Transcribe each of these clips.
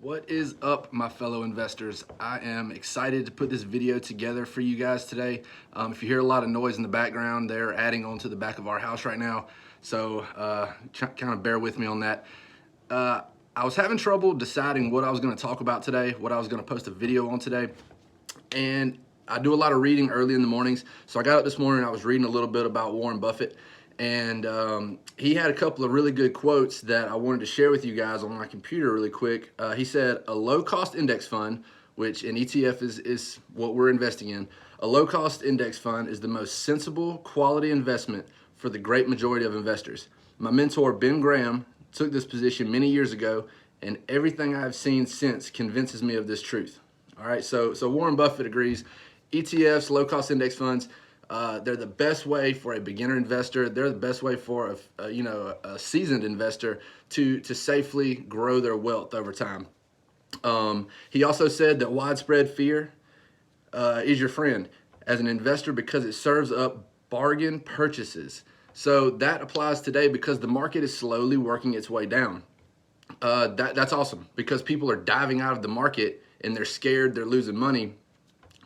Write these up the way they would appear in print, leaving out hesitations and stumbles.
What is up, my fellow investors? I am excited to put this video together for you guys today. If you hear a lot of noise in the background, they're adding on to the back of our house right now. So kind of bear with me on that. I was having trouble deciding what I was going to talk about today, what I was going to post a video on today. And I do a lot of reading early in the mornings. So I got up this morning, I was reading a little bit about Warren Buffett. And he had a couple of really good quotes that I wanted to share with you guys on my computer really quick. He said, a low-cost index fund, which an ETF is what we're investing in, a low-cost index fund is the most sensible quality investment for the great majority of investors. My mentor, Ben Graham, took this position many years ago, and everything I've seen since convinces me of this truth. All right, so Warren Buffett agrees. ETFs, low-cost index funds, they're the best way for a beginner investor. They're the best way for a seasoned investor to safely grow their wealth over time. He also said that widespread fear is your friend as an investor because it serves up bargain purchases. So that applies today because the market is slowly working its way down. That's awesome because people are diving out of the market and they're scared, they're losing money.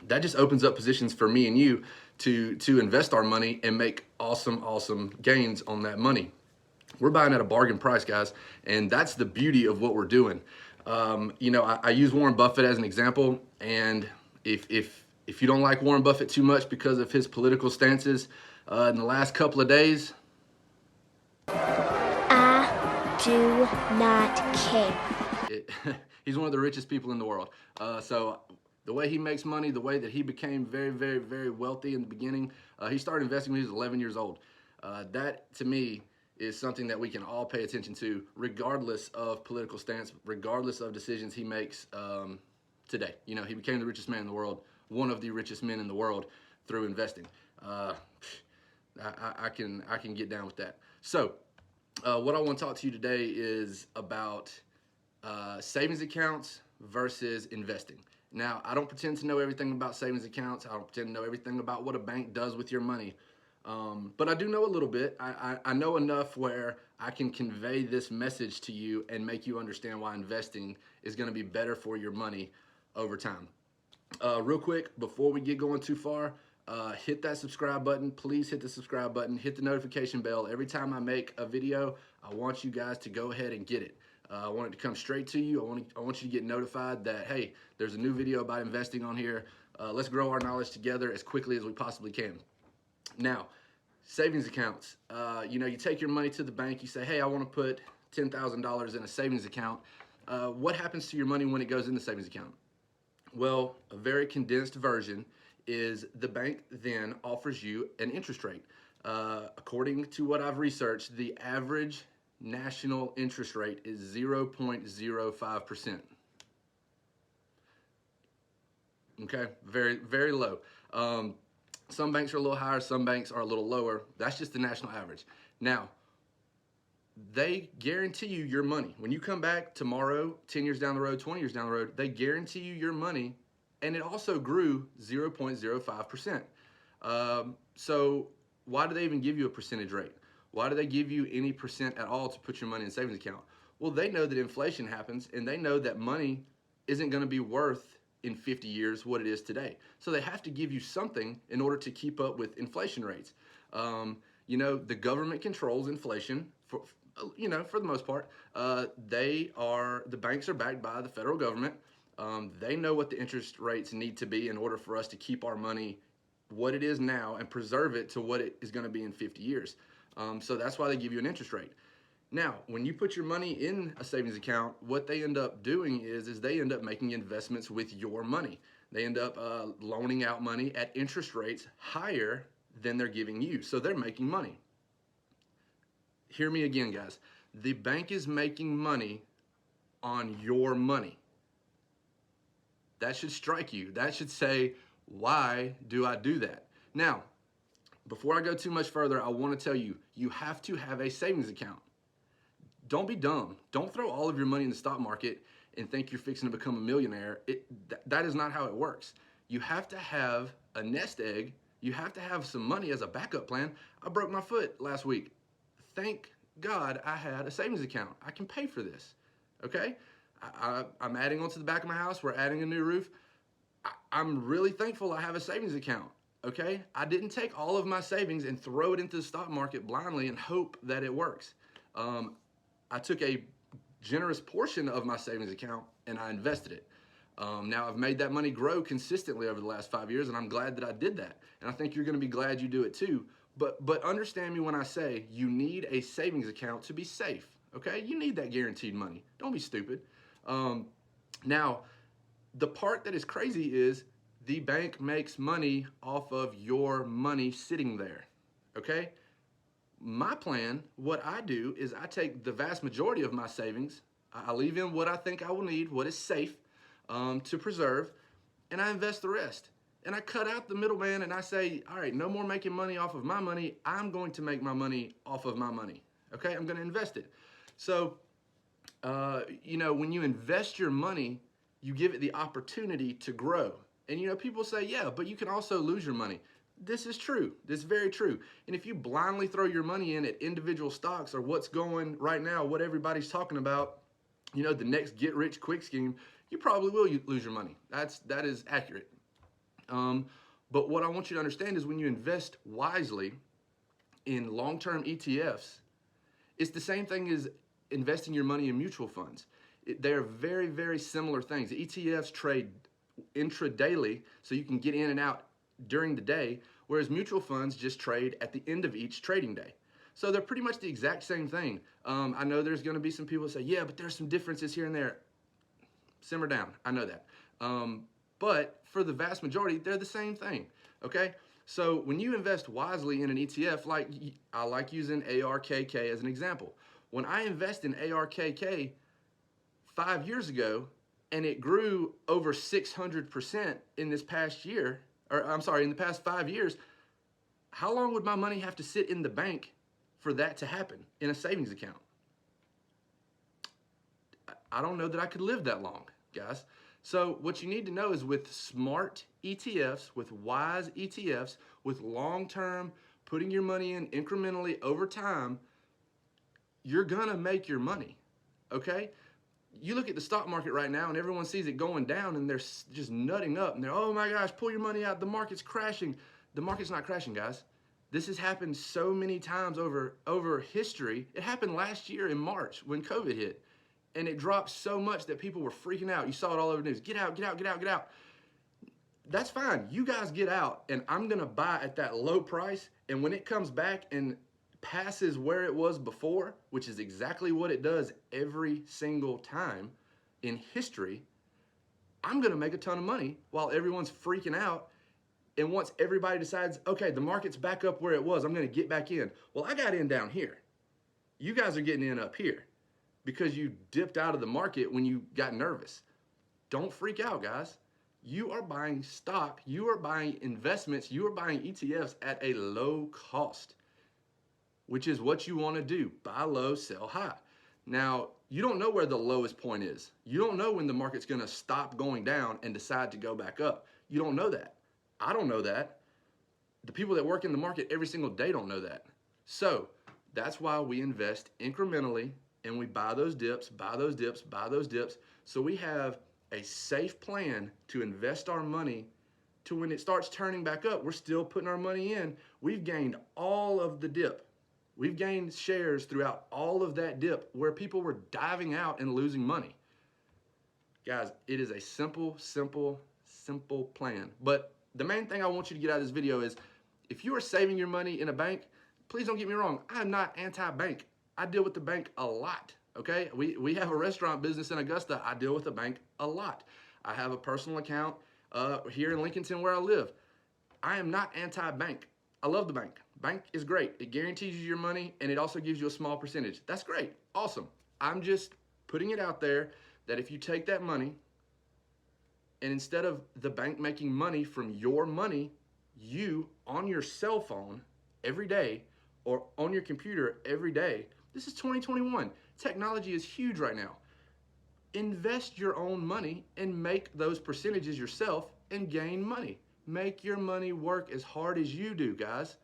That just opens up positions for me and you to invest our money and make awesome gains on that money. We're buying at a bargain price, guys, and that's the beauty of what we're doing. I use Warren Buffett as an example, and if you don't like Warren Buffett too much because of his political stances in the last couple of days, I do not care. He's one of the richest people in the world. So the way he makes money, the way that he became very wealthy in the beginning, he started investing when he was 11 years old. That, to me, is something that we can all pay attention to, regardless of political stance, regardless of decisions he makes today. You know, he became the richest man in the world, one of the richest men in the world through investing. I can get down with that. So what I want to talk to you today is about savings accounts versus investing. Now, I don't pretend to know everything about savings accounts. I don't pretend to know everything about what a bank does with your money. But I do know a little bit. I know enough where I can convey this message to you and make you understand why investing is going to be better for your money over time. Real quick, before we get going too far, hit that subscribe button. Please hit the subscribe button. Hit the notification bell. Every time I make a video, I want you guys to go ahead and get it. I want it to come straight to you. I want you to get notified that, hey, there's a new video about investing on here. Let's grow our knowledge together as quickly as we possibly can. Now, savings accounts. You take your money to the bank. You say, hey, I want to put $10,000 in a savings account. What happens to your money when it goes in the savings account? Well, a very condensed version is the bank then offers you an interest rate. According to what I've researched, the average national interest rate is 0.05%. Okay, very low. Some banks are a little higher, some banks are a little lower. That's just the national average. Now, they guarantee you your money. When you come back tomorrow, 10 years down the road, 20 years down the road, they guarantee you your money, and it also grew 0.05%. So why do they even give you a percentage rate? Why do they give you any percent at all to put your money in a savings account? Well, they know that inflation happens, and they know that money isn't going to be worth in 50 years what it is today. So they have to give you something in order to keep up with inflation rates. The government controls inflation for the most part. The banks are backed by the federal government. They know what the interest rates need to be in order for us to keep our money what it is now and preserve it to what it is going to be in 50 years. So that's why they give you an interest rate. Now, when you put your money in a savings account, what they end up doing is they end up making investments with your money. They end up loaning out money at interest rates higher than they're giving you. So they're making money. Hear me again, guys. The bank is making money on your money. That should strike you. That should say, why do I do that? Now, before I go too much further, I want to tell you, you have to have a savings account. Don't be dumb. Don't throw all of your money in the stock market and think you're fixing to become a millionaire. That is not how it works. You have to have a nest egg. You have to have some money as a backup plan. I broke my foot last week. Thank God I had a savings account. I can pay for this, okay? I'm adding onto the back of my house. We're adding a new roof. I'm really thankful I have a savings account. Okay, I didn't take all of my savings and throw it into the stock market blindly and hope that it works. I took a generous portion of my savings account and I invested it. Now I've made that money grow consistently over the last 5 years, and I'm glad that I did that. And I think you're going to be glad you do it too. But understand me when I say you need a savings account to be safe. Okay, you need that guaranteed money. Don't be stupid. Now, the part that is crazy is the bank makes money off of your money sitting there. Okay. My plan, what I do is I take the vast majority of my savings, I leave in what I think I will need, what is safe to preserve, and I invest the rest. And I cut out the middleman and I say, all right, no more making money off of my money. I'm going to make my money off of my money. Okay, I'm going to invest it. So, when you invest your money, you give it the opportunity to grow. And, people say, yeah, but you can also lose your money. This is true. This is very true. And if you blindly throw your money in at individual stocks or what's going right now, what everybody's talking about, the next get rich quick scheme, you probably will lose your money. That is accurate. But what I want you to understand is when you invest wisely in long-term ETFs, it's the same thing as investing your money in mutual funds. They're very, very similar things. The ETFs trade intradaily, so you can get in and out during the day, whereas mutual funds just trade at the end of each trading day. So they're pretty much the exact same thing. I know there's going to be some people that say, yeah, but there's some differences here and there. Simmer down. I know that. But for the vast majority, they're the same thing. Okay? So when you invest wisely in an ETF, I like using ARKK as an example. When I invest in ARKK 5 years ago, and it grew over 600% in this past year, in the past 5 years, how long would my money have to sit in the bank for that to happen in a savings account? I don't know that I could live that long, guys. So what you need to know is with smart ETFs, with wise ETFs, with long-term, putting your money in incrementally over time, you're gonna make your money, okay? You look at the stock market right now and everyone sees it going down and they're just nutting up and they're, oh my gosh, pull your money out, the market's crashing. The market's not crashing, guys. This has happened so many times over history. It happened last year in March when COVID hit, and it dropped so much that people were freaking out. You saw it all over the news. Get out, get out, get out, get out. That's fine. You guys get out, and I'm going to buy at that low price, and when it comes back and passes where it was before, which is exactly what it does every single time in history, I'm going to make a ton of money while everyone's freaking out. And once everybody decides, okay, the market's back up where it was, I'm going to get back in. Well, I got in down here. You guys are getting in up here because you dipped out of the market when you got nervous. Don't freak out, guys. You are buying stock, you are buying investments, you are buying ETFs at a low cost, which is what you want to do. Buy low, sell high. Now, you don't know where the lowest point is. You don't know when the market's going to stop going down and decide to go back up. You don't know that. I don't know that. The people that work in the market every single day don't know that. So that's why we invest incrementally and we buy those dips, buy those dips, buy those dips. So we have a safe plan to invest our money to when it starts turning back up, we're still putting our money in. We've gained all of the dip. We've gained shares throughout all of that dip where people were diving out and losing money. Guys, it is a simple plan. But the main thing I want you to get out of this video is if you are saving your money in a bank, please don't get me wrong. I'm not anti-bank. I deal with the bank a lot, okay? We have a restaurant business in Augusta. I deal with the bank a lot. I have a personal account here in Lincolnton where I live. I am not anti-bank. I love the bank. Bank is great. It guarantees you your money and it also gives you a small percentage. That's great. Awesome. I'm just putting it out there that if you take that money and instead of the bank making money from your money, you on your cell phone every day or on your computer every day, this is 2021. Technology is huge right now. Invest your own money and make those percentages yourself and gain money. Make your money work as hard as you do, guys.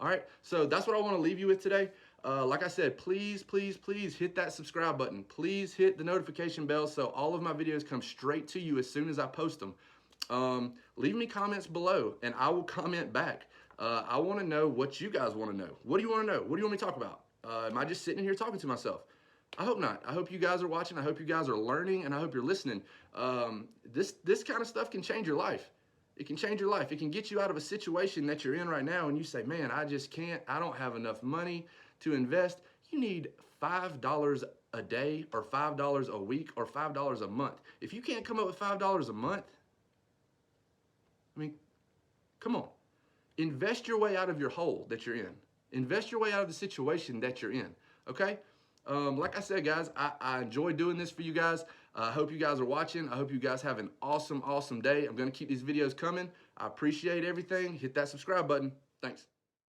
All right, so that's what I want to leave you with today. Like I said, please, please, please hit that subscribe button. Please hit the notification bell so all of my videos come straight to you as soon as I post them. Leave me comments below and I will comment back. I want to know what you guys want to know. What do you want to know? What do you want me to talk about? Am I just sitting in here talking to myself? I hope not. I hope you guys are watching. I hope you guys are learning, and I hope you're listening. This kind of stuff can change your life. It can change your life. It can get you out of a situation that you're in right now and you say, man, I just can't, I don't have enough money to invest. You need $5 a day or $5 a week or $5 a month. If you can't come up with $5 a month, I mean, come on. Invest your way out of your hole that you're in. Invest your way out of the situation that you're in, okay? Like I said, guys, I enjoy doing this for you guys. I hope you guys are watching. I hope you guys have an awesome, awesome day. I'm going to keep these videos coming. I appreciate everything. Hit that subscribe button. Thanks.